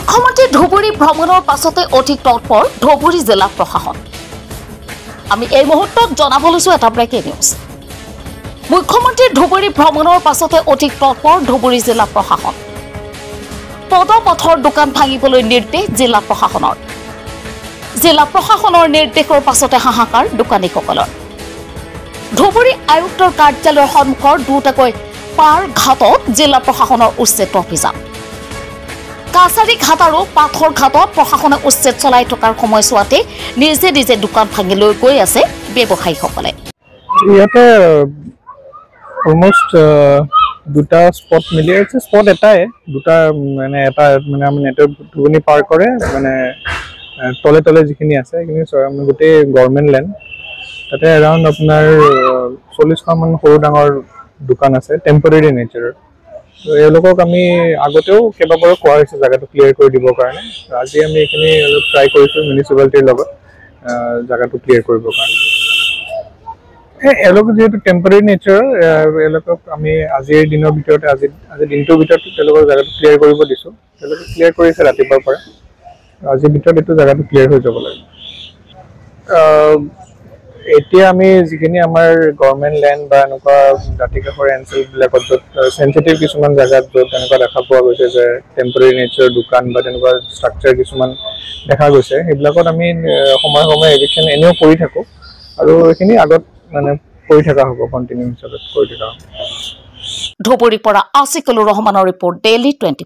মুখ্যমন্ত্ৰী ধুবুৰী ভ্ৰমণৰ পাছতে অধিক তৎপৰ ধুবুৰী জিলা প্ৰশাসন। আমি এই মুহূৰ্তত জনাব লৈছো এটা ব্ৰেকিং নিউজ। মুখ্যমন্ত্ৰী ধুবুৰী ভ্ৰমণৰ পাছতে অধিক তৎপৰ ধুবুৰী জিলা প্ৰশাসন। পদপথৰ দোকান ভাঙিবলৈ নিৰ্দেশ জিলা প্ৰশাসনৰ। জিলা প্ৰশাসনৰ নিৰ্দেশৰ পাছতে হাহাকাৰ দোকানীসকলৰ। ধুবুৰী আয়ুক্তৰ কাৰ্যালয়ৰ সন্মুখৰ দুটাকৈ পাৰ ঘাটত জিলা প্ৰশাসনৰ উচ্ছেদ অভিযান। কাছাৰী ঘাট আৰু পাথৰ ঘাটত প্ৰশাসনে উচ্ছেদ চলাই থকাৰ সময়ছোৱাতে নিজে নিজে দোকান ভাঙি লৈ গৈ আছে ব্যৱসায়ীসকলে। ইয়াতে অলমোষ্ট দুটা স্পট মিলি আছে। স্পট এটাই দুটা মানে এটা মানে আমি নেটৰ দুগুনি পাৰ কৰে মানে তলে তলে যিখিনি আছে সেইখিনি গোটেই গভৰ্ণমেণ্ট লেণ্ড। তাতে এৰাউণ্ড আপোনাৰ 40খন সৰু ডাঙৰ দোকান আছে টেম্পৰেৰী নেচাৰৰ। এওঁলোকক আমি আগতেও কেইবাবাৰো কোৱা হৈছে জেগাটো ক্লিয়াৰ কৰি দিবৰ কাৰণে। আজি আমি এইখিনি অলপ ট্ৰাই কৰিছোঁ মিউনিচিপালিটিৰ লগত জেগাটো ক্লিয়াৰ কৰিবৰ কাৰণে। এওঁলোক যিহেতু টেম্পৰেৰী নেচাৰৰ এওঁলোকক আমি আজিৰ দিনৰ ভিতৰতে আজিৰ দিনটোৰ ভিতৰত তেওঁলোকৰ জেগাটো ক্লিয়াৰ কৰিব দিছোঁ। তেওঁলোকে ক্লিয়াৰ কৰিছে ৰাতিপুৱাৰ পৰা। আজিৰ ভিতৰত এইটো জেগাটো ক্লিয়াৰ হৈ যাব লাগে। এতিয়া আমি যিখিনি আমাৰ গভৰ্ণমেণ্ট লেণ্ড বা এনেকুৱা দাঁতিকাষৰ এনচেলবিলাকত য'ত চেঞ্চিটিভ কিছুমান জেগাত য'ত এনেকুৱা দেখা পোৱা গৈছে যে টেম্পৰেৰী নেচাৰৰ দোকান বা তেনেকুৱা ষ্ট্ৰাকচাৰ কিছুমান দেখা গৈছে, সেইবিলাকত আমি সময়ে সময়ে এভিকশ্যন এনেও কৰি থাকোঁ আৰু এইখিনি আগত মানে কৰি থকা হ'ব, কণ্টিনিউ হিচাপে কৰি থকা হ'ব। ধুবুৰীৰ পৰা আছিকুলৰ ৰহমানৰ ৰিপৰ্ট, ডেইলি 24।